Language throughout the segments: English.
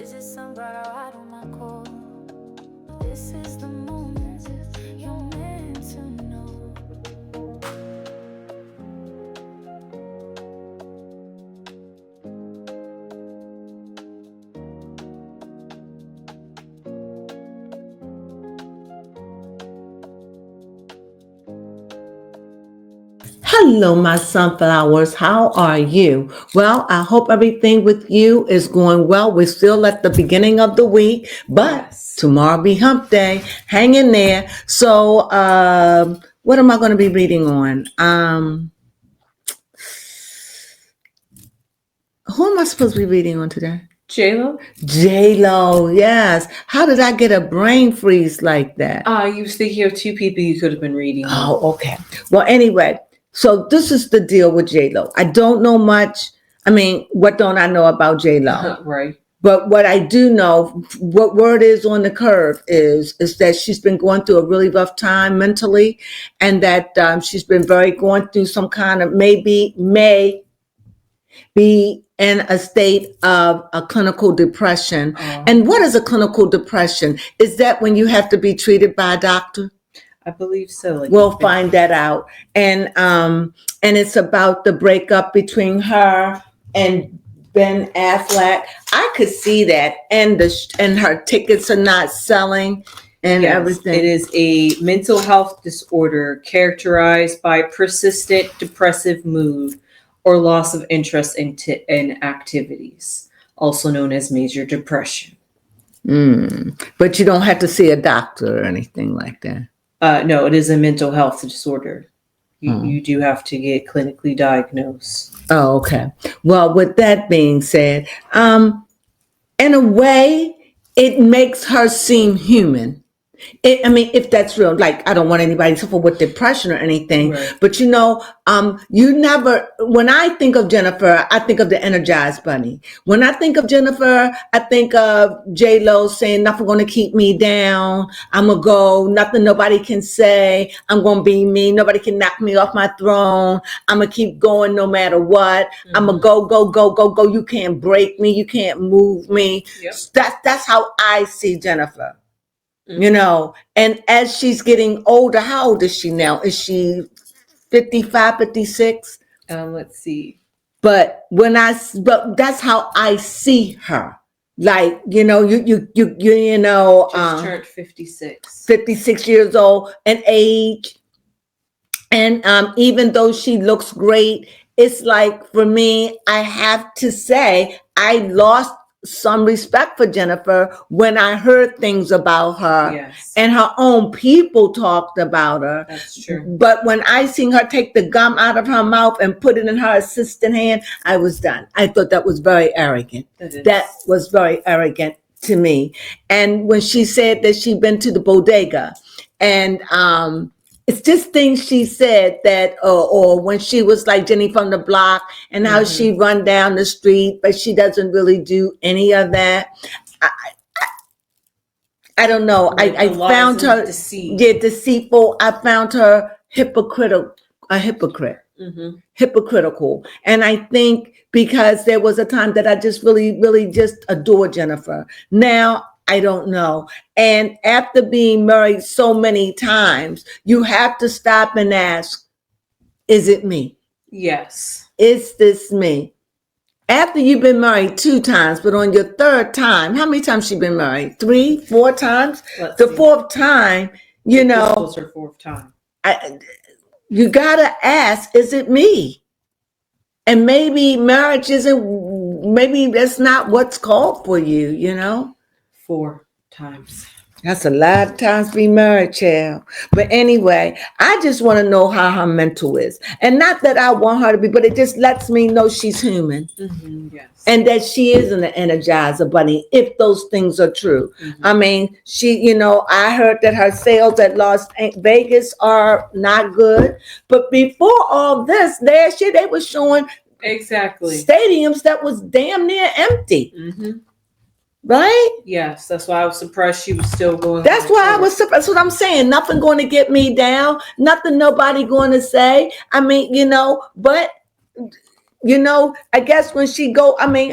visit somebody right on my call. This is the moment you're meant to know. Hello, my sunflowers. How are you? Well, I hope everything with you is going well. We're still at the beginning of the week, but tomorrow be hump day. Hang in there. So, what am I going to be reading on? Who am I supposed to be reading on today? J-Lo? J-Lo, yes. How did I get a brain freeze like that? You was thinking of two people you could have been reading. Oh, okay. Well, anyway, so this is the deal with J-Lo. I don't know much. I mean, what don't I know about J-Lo? Right. But what I do know, what word is on the curve is that she's been going through a really rough time mentally, and that she's been going through some kind of may be in a state of a clinical depression. And what is a clinical depression? Is that when you have to be treated by a doctor? I believe so. We'll find that out. And it's about the breakup between her and Ben Affleck. I could see that, and her tickets are not selling and everything. It is a mental health disorder characterized by persistent depressive mood or loss of interest in activities, also known as major depression. But you don't have to see a doctor or anything like that. No, it is a mental health disorder. You do have to get clinically diagnosed. Oh, okay. Well, with that being said, in a way, it makes her seem human. I mean, if that's real, like, I don't want anybody to suffer with depression or anything, right. But when I think of Jennifer, I think of the Energized Bunny. When I think of Jennifer, I think of J-Lo saying, nothing going to keep me down. I'm going to go, nothing nobody can say. I'm going to be me. Nobody can knock me off my throne. I'm going to keep going no matter what. I'm going to go. You can't break me. You can't move me. Yep. That's how I see Jennifer. And as she's getting older, how old is she now? Is she 55, 56? Let's see. But that's how I see her. Like, you just turned 56. 56 years old, an age. And even though she looks great, it's like, for me, I have to say, I lost some respect for Jennifer when I heard things about her, and her own people talked about her. That's true. But when I seen her take the gum out of her mouth and put it in her assistant hand, I was done. I thought that was very arrogant. That was very arrogant to me. And when she said that she'd been to the bodega, and it's just things she said that, or when she was like Jenny from the block, and how she run down the street, but she doesn't really do any of that. I don't know. I found her deceitful. I found her hypocritical. And I think because there was a time that I just really just adored Jennifer. Now, I don't know. And after being married so many times, you have to stop and ask, is it me? Yes. Is this me? After you've been married 2 times, but on your 3rd time, how many times she been married? 3, 4 times? The 4th time, This was her 4th time. You gotta ask, is it me? And maybe marriage maybe that's not what's called for you, 4 times. That's a lot of times to be married, child. But anyway, I just want to know how her mental is. And not that I want her to be, but it just lets me know she's human. Yes. And that she is an Energizer Bunny, if those things are true. I mean, she, I heard that her sales at Las Vegas are not good. But before all this, last year they were showing stadiums that was damn near empty. Right? Yes, that's why I was surprised she was still going. That's why I was surprised. That's what I'm saying. Nothing going to get me down. Nothing nobody going to say. I mean, but I guess when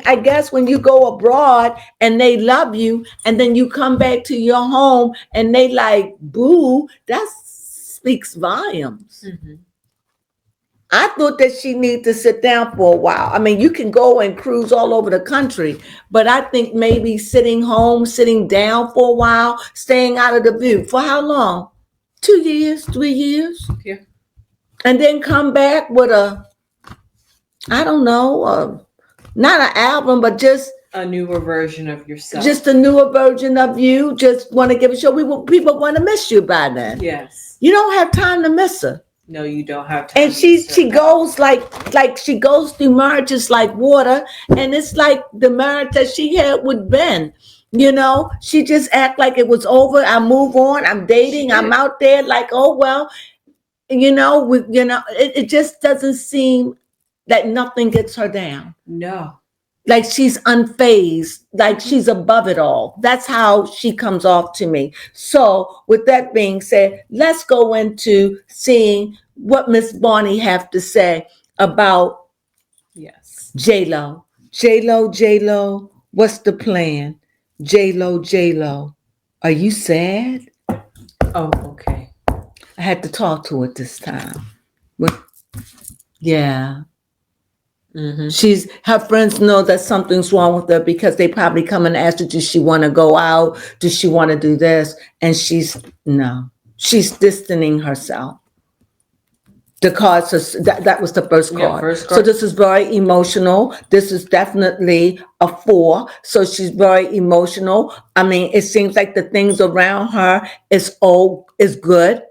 I guess when you go abroad and they love you and then you come back to your home and they like, boo, that speaks volumes. Mm-hmm. I thought that she needed to sit down for a while. I mean, you can go and cruise all over the country, but I think maybe sitting home, sitting down for a while, staying out of the view. For how long? 2 years, 3 years? Yeah. And then come back with I don't know, not an album, but just A newer version of yourself. just a newer version of you. Just want to give a show. People want to miss you by then. Yes. You don't have time to miss her. No, you don't have time. And she goes like she goes through marriages like water, and it's like the marriage that she had with Ben. She just act like it was over. I move on. I'm dating. I'm out there like, oh well, it just doesn't seem that nothing gets her down. No. Like she's unfazed, like she's above it all. That's how she comes off to me. So with that being said, let's go into seeing what Miss Bonnie have to say about Yes. J-Lo. J-Lo, what's the plan? J-Lo, are you sad? Oh, okay. I had to talk to it this time. Yeah. Mm-hmm. Her friends know that something's wrong with her because they probably come and ask her, does she want to go out? Does she want to do this? And she's distancing herself. The card says that was the first card. Yeah, first card. So this is very emotional. This is definitely a 4. So she's very emotional. I mean, it seems like the things around her is good,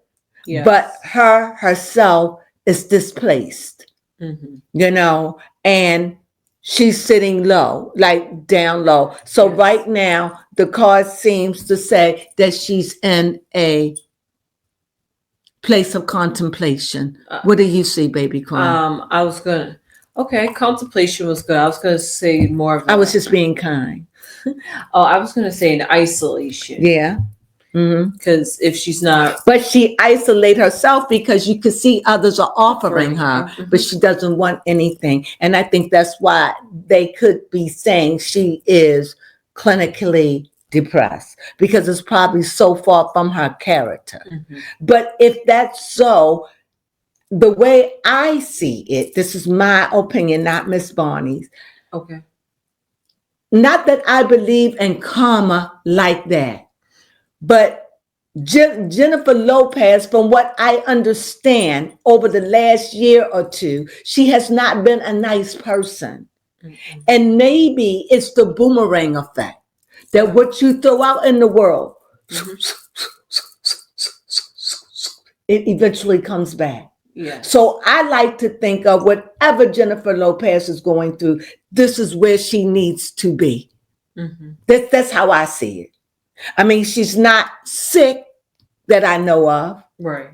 Yes. but her herself is displaced. Mm-hmm. And she's sitting low, like down low. So Yes. right now, the card seems to say that she's in a place of contemplation. What do you see, baby Crones? Contemplation was good. I was gonna say more of I was just being kind. I was gonna say in isolation. Yeah. Because if she's not, but she isolate herself because you could see others are offering her, but she doesn't want anything. And I think that's why they could be saying she is clinically depressed, because it's probably so far from her character. Mm-hmm. But if that's so, the way I see it, this is my opinion, not Miss Bonnie's. Okay. Not that I believe in karma like that. But Jennifer Lopez, from what I understand over the last year or two, she has not been a nice person. Mm-hmm. And maybe it's the boomerang effect, that what you throw out in the world, it eventually comes back. Yeah. So I like to think of whatever Jennifer Lopez is going through, this is where she needs to be. Mm-hmm. That's how I see it. I mean, she's not sick that I know of. Right.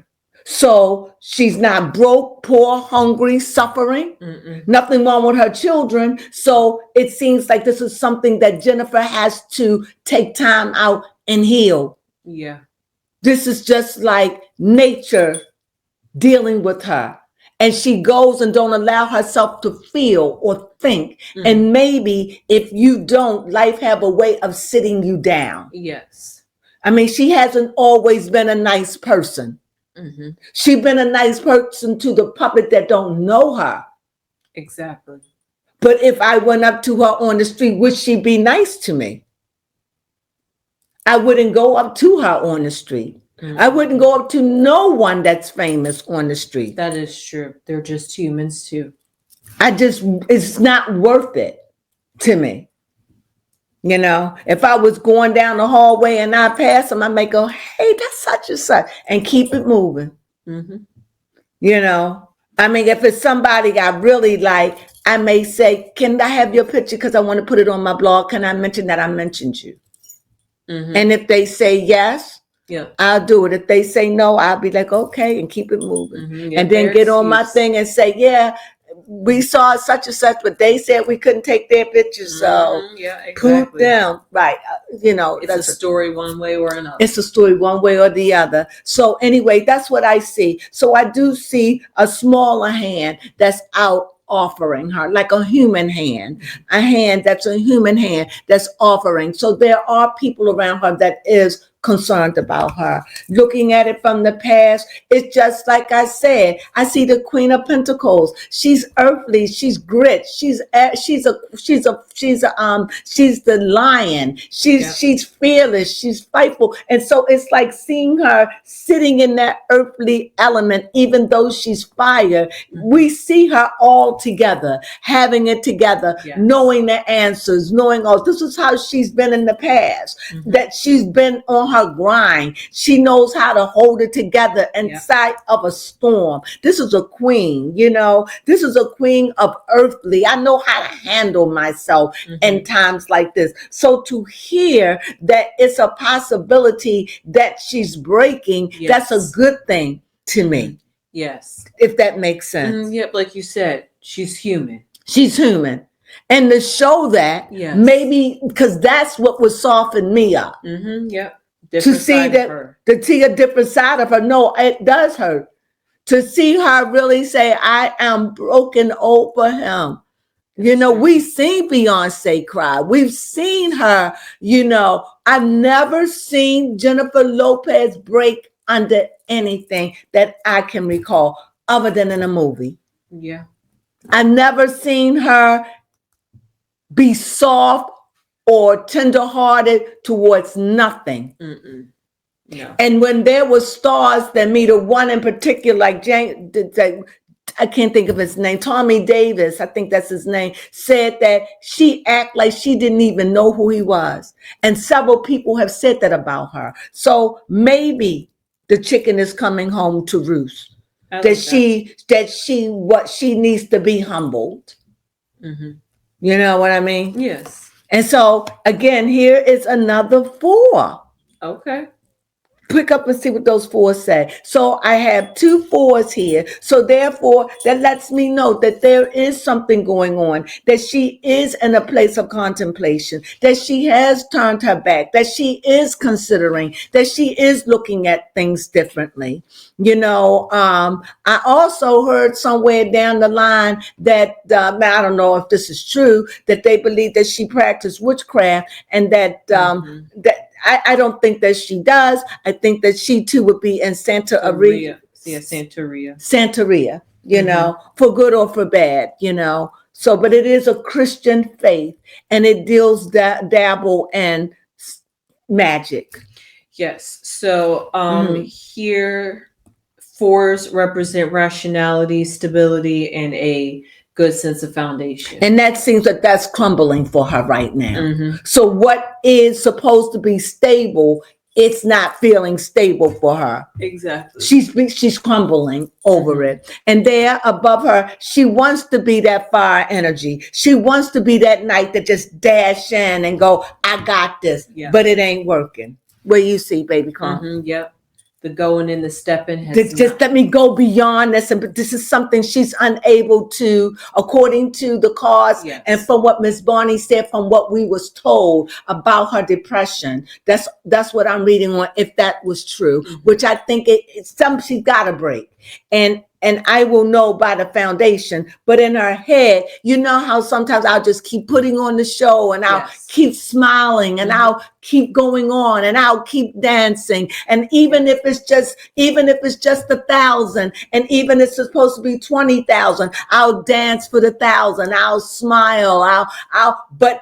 So she's not broke, poor, hungry, suffering. Mm-mm. Nothing wrong with her children. So it seems like this is something that Jennifer has to take time out and heal. Yeah. This is just like nature dealing with her. And she goes and don't allow herself to feel or think. Mm-hmm. And maybe if you don't, life have a way of sitting you down. Yes. I mean, she hasn't always been a nice person. Mm-hmm. She's been a nice person to the public that don't know her. Exactly. But if I went up to her on the street, would she be nice to me? I wouldn't go up to her on the street. Mm-hmm. I wouldn't go up to no one that's famous on the street. That is true. They're just humans too. It's not worth it to me. If I was going down the hallway and I pass them, I might go, hey, that's such and such, and keep it moving. Mm-hmm. I mean, if it's somebody I really like, I may say, can I have your picture? Because I want to put it on my blog. Can I mention that I mentioned you? Mm-hmm. And if they say yes, yeah, I'll do it. If they say no, I'll be like, okay, and keep it moving. Mm-hmm. And then get on my thing and say, yeah, we saw such and such, but they said we couldn't take their pictures. So yeah, exactly. Put them. Right. It's a story one way or another. It's a story one way or the other. So anyway, that's what I see. So I do see a smaller hand that's out offering her, like a human hand, a hand that's a human hand that's offering. So there are people around her that is concerned about her. Looking at it from the past, it's just like I said, I see the Queen of Pentacles. She's earthly, she's grit, she's the lion. She's fearless, she's spiteful. And so it's like seeing her sitting in that earthly element, even though she's fire. We see her all together, having it together, knowing the answers, knowing all. This is how she's been in the past, that she's been on her grind. She knows how to hold it together inside of a storm. This is a queen, this is a queen of earthly. I know how to handle myself in times like this. So to hear that it's a possibility that she's breaking, that's a good thing to me. Yes. If that makes sense. Yep, like you said, she's human. She's human. And to show that, maybe because that's what would soften me up. Yep. To see a different side of her. No, it does hurt. To see her really say, I am broken over him. We've seen Beyonce cry. We've seen her, I've never seen Jennifer Lopez break under anything that I can recall other than in a movie. Yeah. I've never seen her be soft or tenderhearted towards nothing. No. And when there were stars that meet, a one in particular, like Jane, I can't think of his name, Tommy Davis, I think that's his name, said that she acted like she didn't even know who he was. And several people have said that about her. So maybe the chicken is coming home to roost. That she needs to be humbled. You know what I mean? Yes. And so again, here is another 4. Okay. Pick up and see what those 4 say. So I have 2 4s here. So therefore, that lets me know that there is something going on, that she is in a place of contemplation, that she has turned her back, that she is considering, that she is looking at things differently. I also heard somewhere down the line that, I don't know if this is true, that they believe that she practiced witchcraft, and that, I don't think that she does. I think that she too would be in Santeria. Yeah, Santeria. Santeria, for good or for bad, So, but it is a Christian faith, and it deals dabble in magic. Yes. So here 4s represent rationality, stability, and a good sense of foundation. And that seems that that's crumbling for her right now. So what is supposed to be stable, it's not feeling stable for her. Exactly. She's crumbling over it. And there above her, she wants to be that fire energy. She wants to be that knight that just dash in and go, I got this. Yeah. But it ain't working. What you see, baby Crones? Yep. The going in, the stepping. Just let me go beyond this. And this is something she's unable to, according to the cards, and from what Miss Barney said, from what we was told about her depression. That's what I'm reading on, if that was true, which I think it's something she's got to break. And I will know by the foundation. But in her head, you know how sometimes I'll just keep putting on the show, and I'll keep smiling, and I'll keep going on, and I'll keep dancing. And even if it's just 1,000, and even if it's supposed to be 20,000, I'll dance for the 1,000. I'll smile. But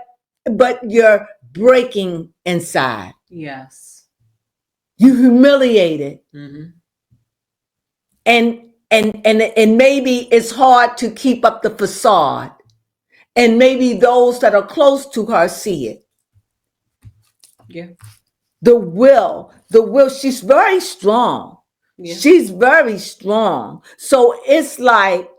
you're breaking inside. Yes. You humiliated. And maybe it's hard to keep up the facade. And maybe those that are close to her see it. Yeah. The will, she's very strong. Yeah. She's very strong. So it's like,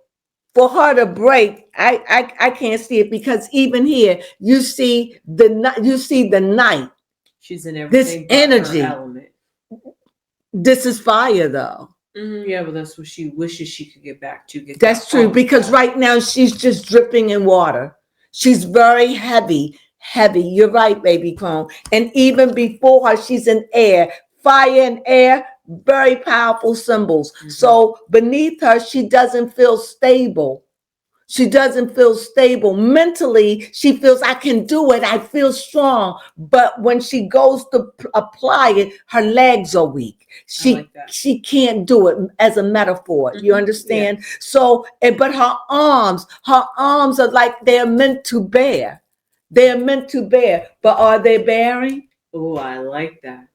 for her to break, I can't see it, because even here, you see the night. She's in everything. This energy. Element. This is fire, though. Yeah, but that's what she wishes she could get back to. That's true, because right now she's just dripping in water. She's very heavy. You're right, baby Crones. And even before her, she's in air. Fire and air, very powerful symbols. So beneath her, she doesn't feel stable. She doesn't feel stable. Mentally, she feels, I can do it. I feel strong. But when she goes to apply it, her legs are weak. like that. She can't do it as a metaphor. You understand? So, but her arms are like they're meant to bear. They're meant to bear. But are they bearing? Oh, I like that.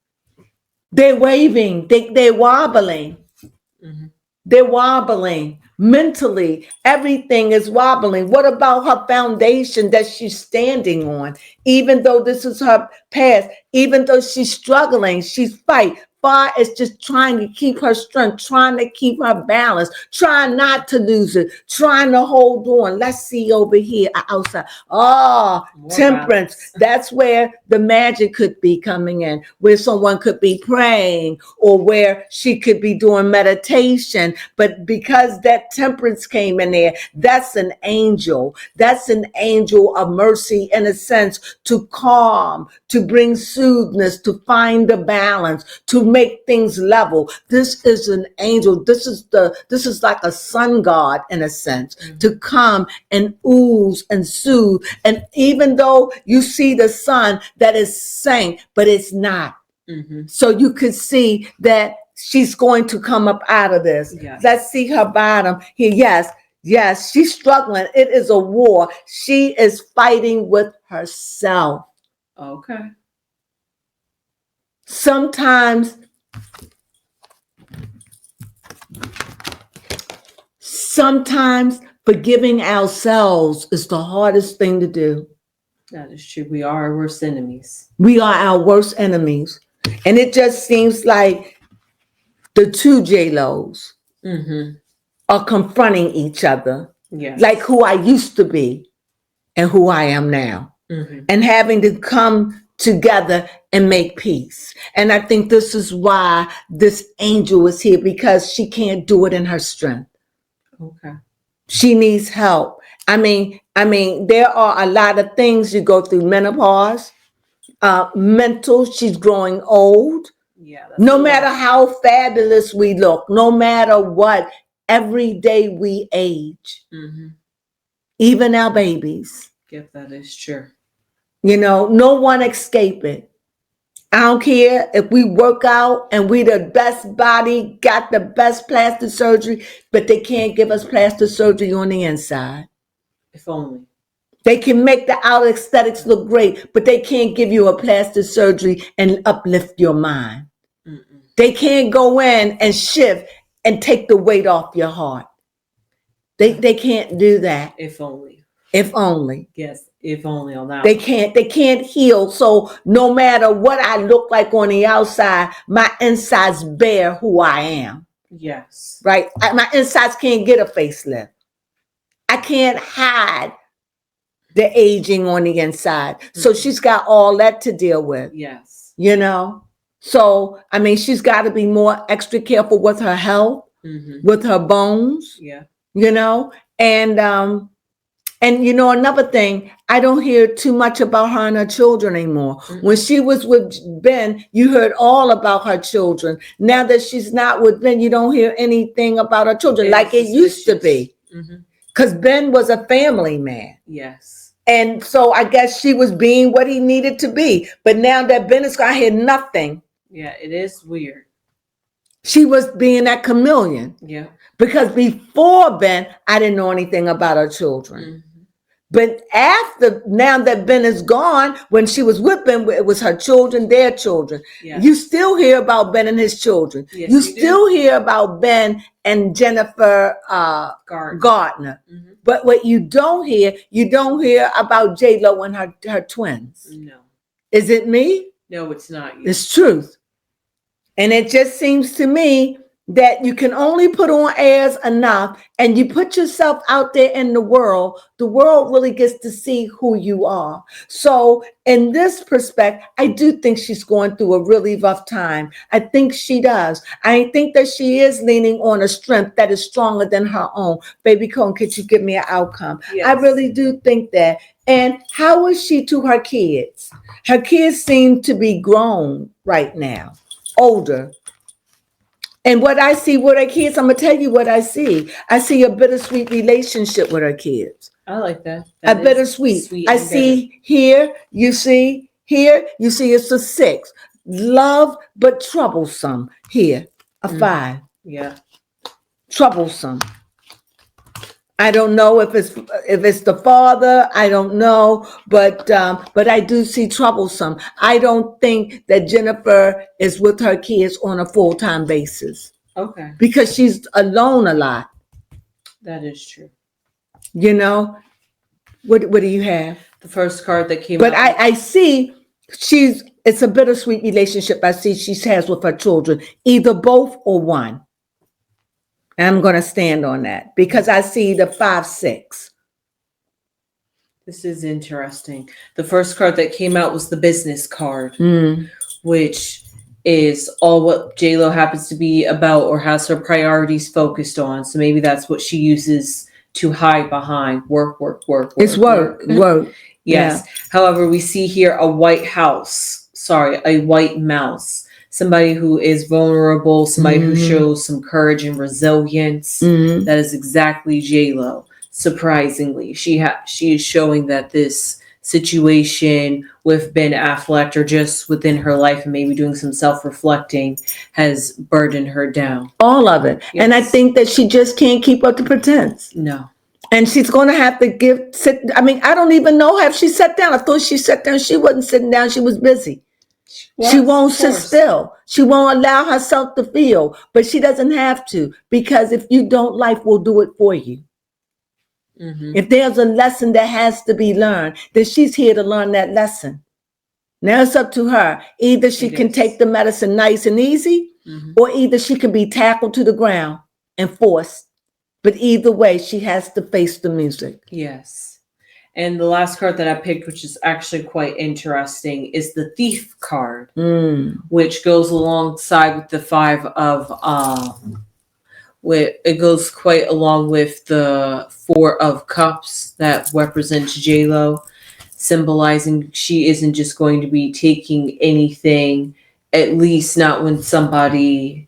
They're waving. They're wobbling. Mm-hmm. They're wobbling. Mentally, everything is wobbling. What about her foundation that she's standing on? Even though this is her past, even though she's struggling, she's fighting. Far as just trying to keep her strength, trying to keep her balance, trying not to lose it, trying to hold on. Let's see over here outside. Oh, More temperance. balance. That's where the magic could be coming in, where someone could be praying or where she could be doing meditation. But because that temperance came in there, that's an angel. That's an angel of mercy in a sense, to calm, to bring soothness, to find the balance, to make things level. This is an angel. This is like a sun god in a sense, to come and ooze and soothe. And even though you see the sun that is sank, but it's not. Mm-hmm. So you could see that she's going to come up out of this. Yes. Let's see her bottom here. Yes, she's struggling. It is a war. She is fighting with herself. Okay. Sometimes forgiving ourselves is the hardest thing to do. That is true. We are our worst enemies. We are our worst enemies. And it just seems like the two J-Los are confronting each other. Yes. Like who I used to be and who I am now. And having to come together and make peace. And I think this is why this angel is here, because she can't do it in her strength. Okay. She needs help. I mean, there are a lot of things you go through. Menopause, mental, she's growing old. Yeah. No matter how fabulous we look, no matter what, every day we age. Even our babies. Yep, that is true. You know, no one escape it. I don't care if we work out and we the best body, got the best plastic surgery, but they can't give us plastic surgery on the inside. If only. They can make the outer aesthetics look great, but they can't give you a plastic surgery and uplift your mind. They can't go in and shift and take the weight off your heart. They can't do that. If only. If only. Yes, if only on that. They can't heal. So no matter what I look like on the outside, my insides bear who I am. Yes. Right? My insides can't get a facelift. I can't hide the aging on the inside. So she's got all that to deal with. Yes. You know? So, I mean, she's got to be more extra careful with her health, with her bones. Yeah. You know? And you know, another thing, I don't hear too much about her and her children anymore. When she was with Ben, you heard all about her children. Now that she's not with Ben, you don't hear anything about her children like it used to be. Because Ben was a family man. Yes. And so I guess she was being what he needed to be. But now that Ben is gone, I hear nothing. Yeah, it is weird. She was being that chameleon. Yeah. Because before Ben, I didn't know anything about her children. But now that Ben is gone, when she was with Ben, it was her children, their children. Yes. You still hear about Ben and his children. Yes, you still hear about Ben and Jennifer Gardner. But what you don't hear about J-Lo and her twins. No. Is it me? No, it's not you. It's truth. And it just seems to me that you can only put on airs enough, and you put yourself out there in the world really gets to see who you are. So in this perspective, I do think she's going through a really rough time. I think she does. I think that she is leaning on a strength that is stronger than her own. Baby Cone, could you give me an outcome? Yes. I really do think that. And how is she to her kids? Her kids seem to be grown right now, older. And what I see with her kids, I'm gonna tell you what I see. I see a bittersweet relationship with her kids. I like that. A bittersweet. Sweet I and bitter. see here, you see it's a 6. Love, but troublesome. Here, a 5. Yeah. Troublesome. I don't know if it's the father. I don't know, but I do see troublesome. I don't think that Jennifer is with her kids on a full-time basis Okay. because she's alone a lot. That is true. You know, what do you have? The first card that came But out. I see it's a bittersweet relationship I see she has with her children, either both or one. And I'm going to stand on that because I see the 5, 6. This is interesting. The first card that came out was the business card, which is all what JLo happens to be about or has her priorities focused on. So maybe that's what she uses to hide behind. Work. It's work. Yes. Yeah. However, we see here a white mouse. Somebody who is vulnerable, somebody who shows some courage and resilience. That is exactly JLo. Surprisingly, she is showing that this situation with Ben Affleck or just within her life and maybe doing some self-reflecting has burdened her down. All of it. Yes. And I think that she just can't keep up the pretense. No. And she's going to have to I don't even know if she sat down. I thought she sat down. She wasn't sitting down. She was busy. She won't sit still. She won't allow herself to feel, but she doesn't have to, because if you don't, life will do it for you. If there's a lesson that has to be learned, then she's here to learn that lesson. Now it's up to her. Either she can take the medicine nice and easy, or either she can be tackled to the ground and forced. But either way, she has to face the music. Yes. And the last card that I picked, which is actually quite interesting, is the Thief card, which goes alongside with the 5 of it goes quite along with the 4 of Cups that represents JLo, symbolizing she isn't just going to be taking anything, at least not when somebody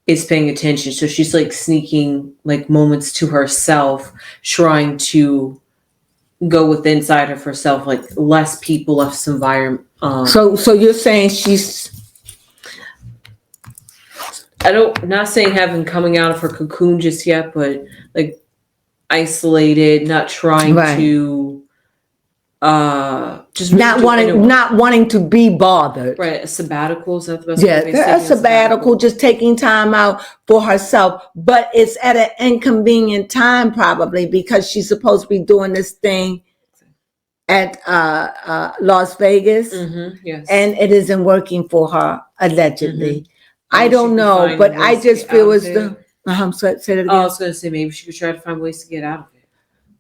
is paying attention. So she's like sneaking like moments to herself, trying to go with inside of herself, like less people, less environment. So you're saying she's, not saying having coming out of her cocoon just yet, but like isolated, not trying to just not wanting to be bothered. Right, a sabbatical, is that the best way to say it? Yeah, a sabbatical, just taking time out for herself, but it's at an inconvenient time probably, because she's supposed to be doing this thing at Las Vegas, yes, and it isn't working for her allegedly. I don't know, but I just feel as though. Say that again. I was going to say maybe she could try to find ways to get out of it.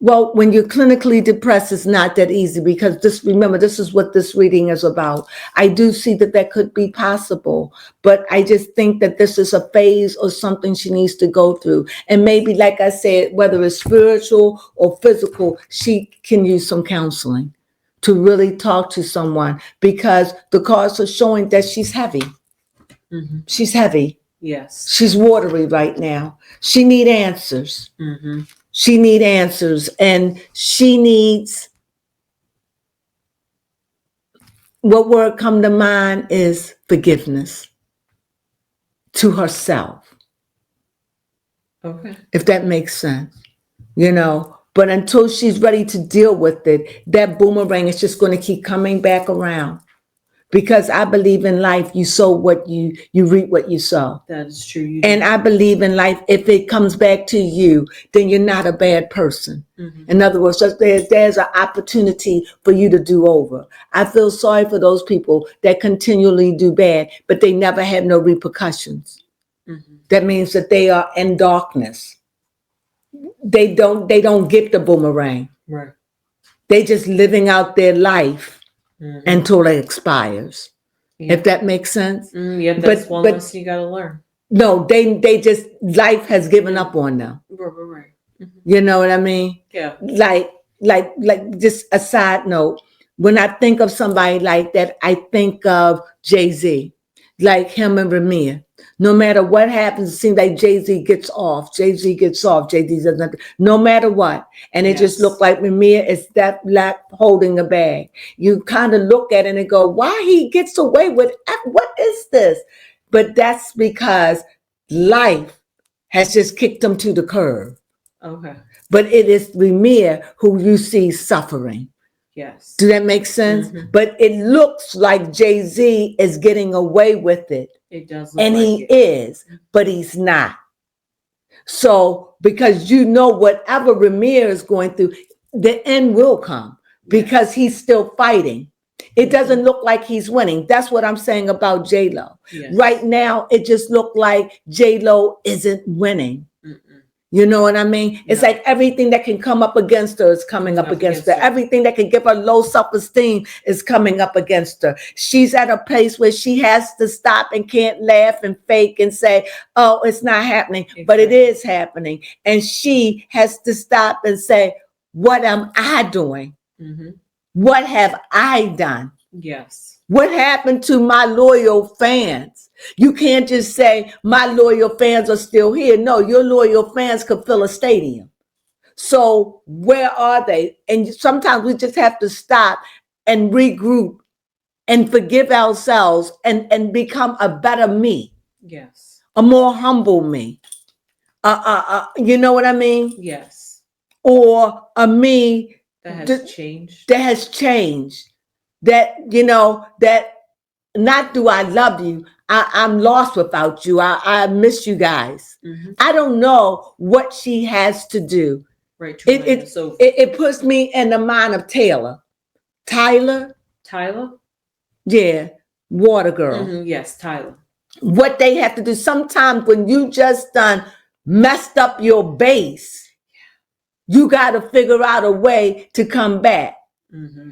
Well, when you're clinically depressed, it's not that easy, because remember, this is what this reading is about. I do see that could be possible, but I just think that this is a phase or something she needs to go through. And maybe, like I said, whether it's spiritual or physical, she can use some counseling to really talk to someone, because the cards are showing that she's heavy. She's heavy. Yes. She's watery right now. She needs answers. She needs answers, and she needs, what word come to mind is forgiveness to herself. Okay. If that makes sense, but until she's ready to deal with it, that boomerang is just going to keep coming back around. Because I believe in life, you sow what you reap what you sow. That is true. And I believe in life, if it comes back to you, then you're not a bad person. In other words, there's an opportunity for you to do over. I feel sorry for those people that continually do bad, but they never have no repercussions. That means that they are in darkness. They don't get the boomerang. Right. They just living out their life until it expires. If that makes sense. That's one lesson you got to learn. No, they just, life has given up on them. Right. You know what I mean? Yeah. Like just a side note, when I think of somebody like that, I think of Jay-Z. like him and Ramir. No matter what happens, it seems like Jay-Z gets off. Jay-Z gets off. Jay-Z doesn't. No matter what. And it just Yes. looked like Ramir is that black holding a bag. You kind of look at it and go, why he gets away with, what is this? But that's because life has just kicked him to the curb. Okay. But it is Ramir who you see suffering. Yes. Do that make sense? Mhm. But it looks like Jay-Z is getting away with it. It does look And like he it. is, but he's not. So, because you know whatever Ramir is going through, the end will come because he's still fighting. It doesn't look like he's winning. That's what I'm saying about J-Lo. Yes. Right now, it just looked like J-Lo isn't winning. Mm-mm. You know what I mean? It's No. like everything that can come up against her is coming up against her. Everything that can give her low self-esteem is coming up against her. She's at a place where she has to stop and can't laugh and fake and say, oh, it's not happening. But it is happening. And she has to stop and say, what am I doing? Mm-hmm. What have I done? Yes. What happened to my loyal fans? You can't just say my loyal fans are still here. No, your loyal fans could fill a stadium. So where are they? And sometimes we just have to stop and regroup and forgive ourselves and become a better me, Yes. a more humble me. You know what I mean? Yes. Or a me That has changed. that has changed. That, you know, that not do I love you, I'm lost without you. I miss you guys. Mm-hmm. I don't know what she has to do. Right. To win us over. It puts me in the mind of Tyler. Tyler? Yeah, Water Girl. Mm-hmm. Yes, Tyler. What they have to do. Sometimes when you just done messed up your base, you got to figure out a way to come back. Mm-hmm.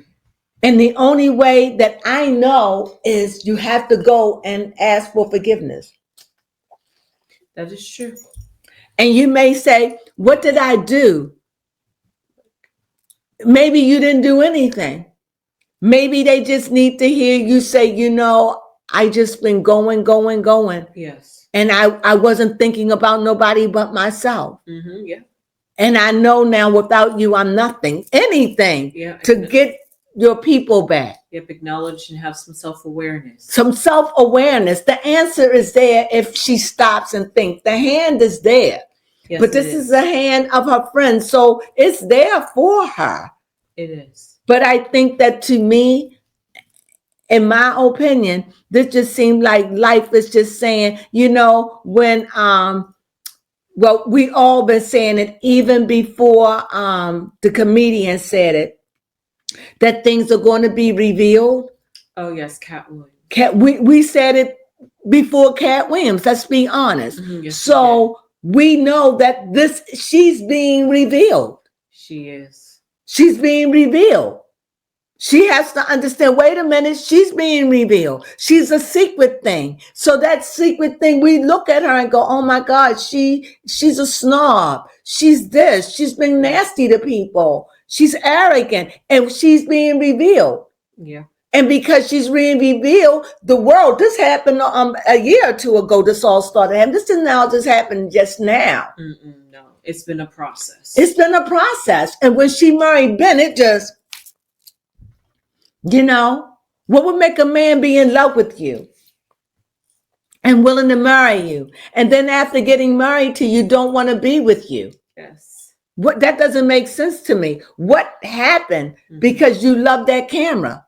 And the only way that I know is you have to go and ask for forgiveness. That is true. And you may say, what did I do? Maybe you didn't do anything. Maybe they just need to hear you say, you know, I just been going. Yes. And I wasn't thinking about nobody but myself. Mm-hmm. Yeah. And I know now without you, I'm nothing, anything to get your people back. Yep, acknowledge and have some self-awareness. Some self-awareness. The answer is there if she stops and thinks. The hand is there. Yes, but this is the hand of her friend. So it's there for her. It is. But I think that to me, in my opinion, this just seemed like life is just saying, you know, when well, we all been saying it even before the comedian said it, that things are going to be revealed. Oh yes, Cat Williams. We said it before Cat Williams. Let's be honest. Mm-hmm, yes, so we know that she's being revealed. She is. She's being revealed. She has to understand, wait a minute, she's being revealed. She's a secret thing. So that secret thing, we look at her and go, oh my God, she's a snob. She's this. She's been nasty to people. She's arrogant, and she's being revealed. Yeah. And because she's being revealed, the world, this happened a year or two ago, this all started happening. This didn't now just happen just now. No, it's been a process. It's been a process. And when she married Ben, it just, you know, what would make a man be in love with you and willing to marry you? And then after getting married to you, don't want to be with you. Yes. What, that doesn't make sense to me. What happened? Because you love that camera.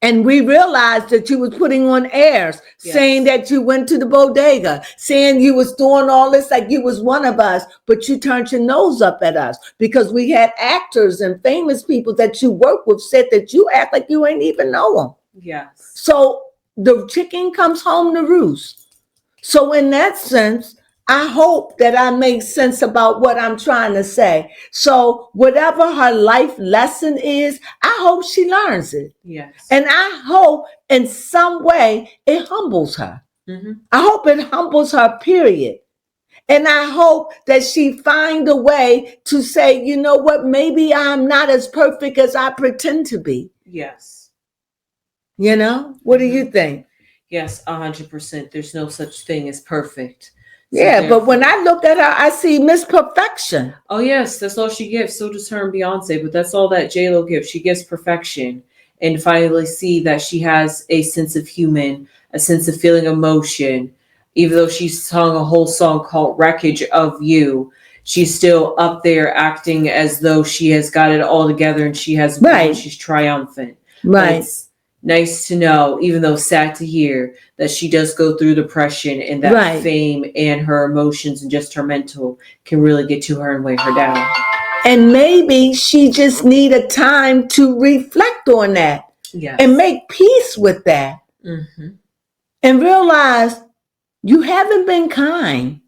And we realized that you was putting on airs, saying that you went to the bodega, saying you was doing all this like you was one of us, but you turned your nose up at us because we had actors and famous people that you work with said that you act like you ain't even know them. Yes. So the chicken comes home to roost. So in that sense, I hope that I make sense about what I'm trying to say. So whatever her life lesson is, I hope she learns it. Yes. And I hope in some way it humbles her. Mm-hmm. I hope it humbles her, period. And I hope that she find a way to say, you know what, maybe I'm not as perfect as I pretend to be. Yes. You know, what do you think? Yes, 100%. There's no such thing as perfect. So Yeah, but when therefore, I look at her, I see Miss Perfection. oh yes, that's all she gives. So does her and Beyonce, but that's all that J Lo gives. She gives perfection, and finally see that she has a sense of human, a sense of feeling emotion. Even though she sung a whole song called "Wreckage of You," she's still up there acting as though she has got it all together and she has won. Right, She's triumphant. But right, it's nice to know, even though sad to hear, that she does go through depression and that right. fame and her emotions and just her mental can really get to her and weigh her down. And maybe she just need a time to reflect on that Yes. and make peace with that Mm-hmm. and realize you haven't been kind.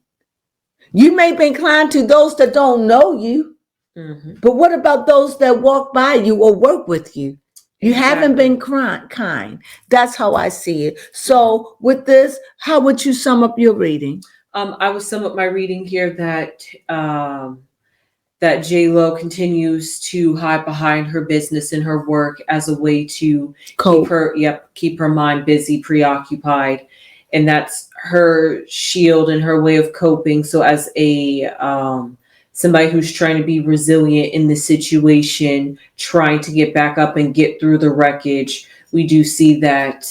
You may be kind to those that don't know you, Mm-hmm. but what about those that walk by you or work with you? You haven't been kind. That's how I see it. So with this, how would you sum up your reading? I would sum up my reading here that J Lo continues to hide behind her business and her work as a way to Cope. keep her mind busy, preoccupied, and that's her shield and her way of coping. So as a somebody who's trying to be resilient in the situation, trying to get back up and get through the wreckage, we do see that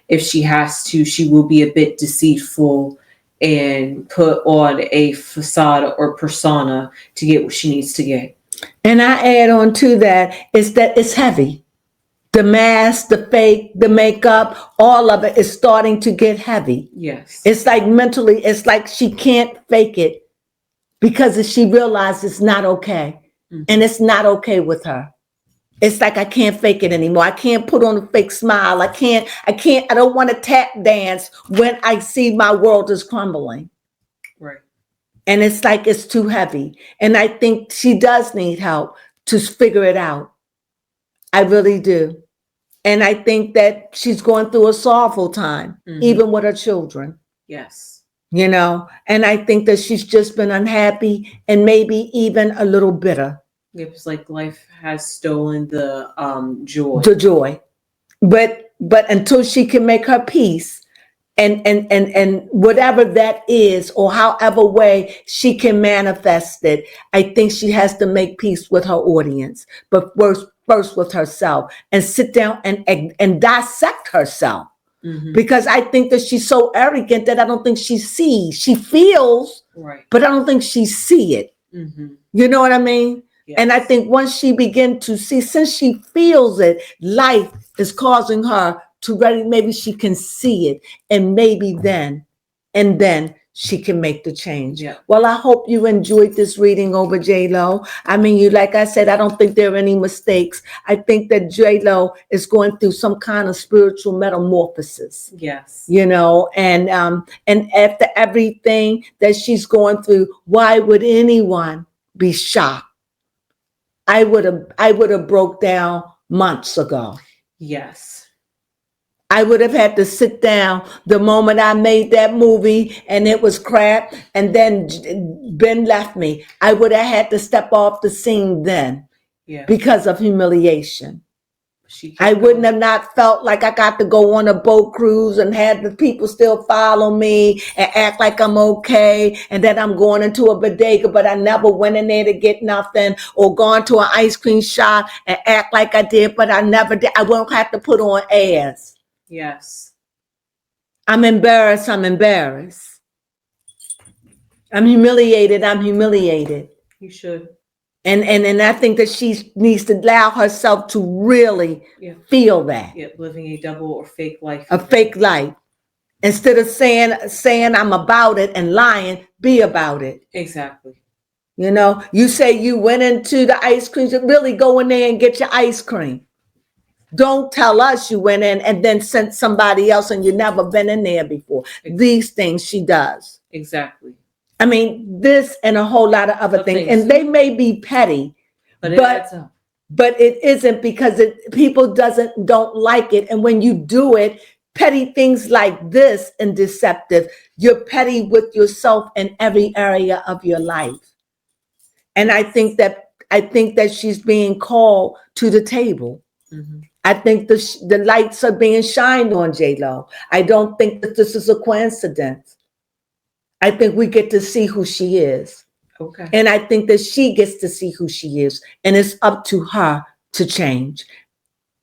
if she has to, she will be a bit deceitful and put on a facade or persona to get what she needs to get. And I add on to that is that it's heavy. The mask, the fake, the makeup, all of it is starting to get heavy. Yes. It's like mentally, it's like she can't fake it because she realizes it's not okay. Mm-hmm. And it's not okay with her. It's like I can't fake it anymore. I can't put on a fake smile. I don't want to tap dance when I see my world is crumbling. Right. And it's like it's too heavy. And I think she does need help to figure it out. I really do. And I think that she's going through a sorrowful time, even with her children. Yes. You know, and I think that she's just been unhappy and maybe even a little bitter. It's like life has stolen the joy. The joy. But until she can make her peace and whatever that is, or however way she can manifest it, I think she has to make peace with her audience, but first with herself, and sit down and dissect herself. Mm-hmm. Because I think that she's so arrogant that I don't think she sees. She feels, right, but I don't think she see it. Mm-hmm. You know what I mean? Yes. And I think once she begin to see, since she feels it, life is causing her to maybe she can see it, and maybe then she can make the change. Yeah. Well, I hope you enjoyed this reading over J-Lo. I mean, like I said, I don't think there are any mistakes. I think that J-Lo is going through some kind of spiritual metamorphosis. Yes. You know, and after everything that she's going through, why would anyone be shocked? I would have broke down months ago. Yes. I would have had to sit down the moment I made that movie and it was crap, and then Ben left me. I would have had to step off the scene then, because of humiliation. I wouldn't have not felt like I got to go on a boat cruise and had the people still follow me and act like I'm okay, and that I'm going into a bodega, but I never went in there to get nothing, or gone to an ice cream shop and act like I did, but I never did. I won't have to put on airs. Yes. I'm embarrassed. I'm humiliated. You should. And I think that she needs to allow herself to really feel that. Yeah, living a double or fake life. A fake life. Instead of saying I'm about it and lying, be about it. Exactly. You know, you say you went into the ice cream, so really go in there and get your ice cream. Don't tell us you went in and then sent somebody else and you've never been in there before. Exactly. These things she does. Exactly. I mean, this and a whole lot of other things. And they may be petty, but it isn't, because people don't like it. And when you do it, petty things like this and deceptive, you're petty with yourself in every area of your life. And I think that she's being called to the table. Mm-hmm. I think the lights are being shined on J-Lo. I don't think that this is a coincidence. I think we get to see who she is. Okay. And I think that she gets to see who she is. And it's up to her to change.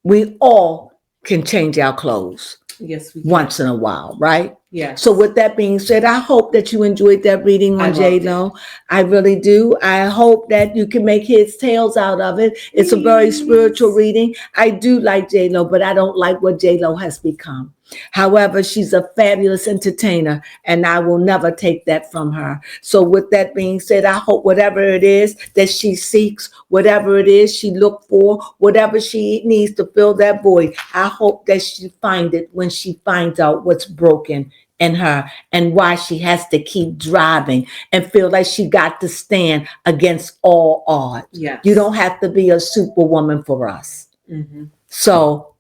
We all can change our clothes Yes, we can. once in a while, right? Yes. So with that being said, I hope that you enjoyed that reading I on loved J-Lo. I really do. I hope that you can make heads, tails out of it. It's a very spiritual reading. I do like J-Lo, but I don't like what J-Lo has become. However, she's a fabulous entertainer, and I will never take that from her. So with that being said, I hope whatever it is that she seeks, whatever it is she looked for, whatever she needs to fill that void, I hope that she find it when she finds out what's broken in her and why she has to keep driving and feel like she got to stand against all odds. Yes. You don't have to be a superwoman for us. Mm-hmm. So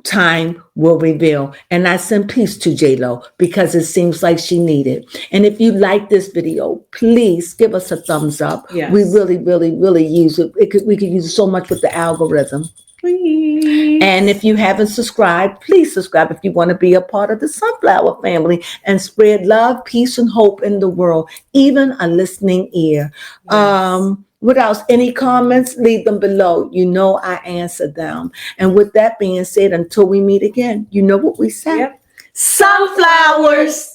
time will reveal. And I send peace to J-Lo because it seems like she needed. And if you like this video, please give us a thumbs up. Yes. We really, really, really use it. We could use it so much with the algorithm. Please. And if you haven't subscribed, please subscribe if you want to be a part of the Sunflower family and spread love, peace, and hope in the world, even a listening ear. Yes. What else? Any comments? Leave them below. You know I answer them. And with that being said, until we meet again, you know what we say? Yep. Sunflowers!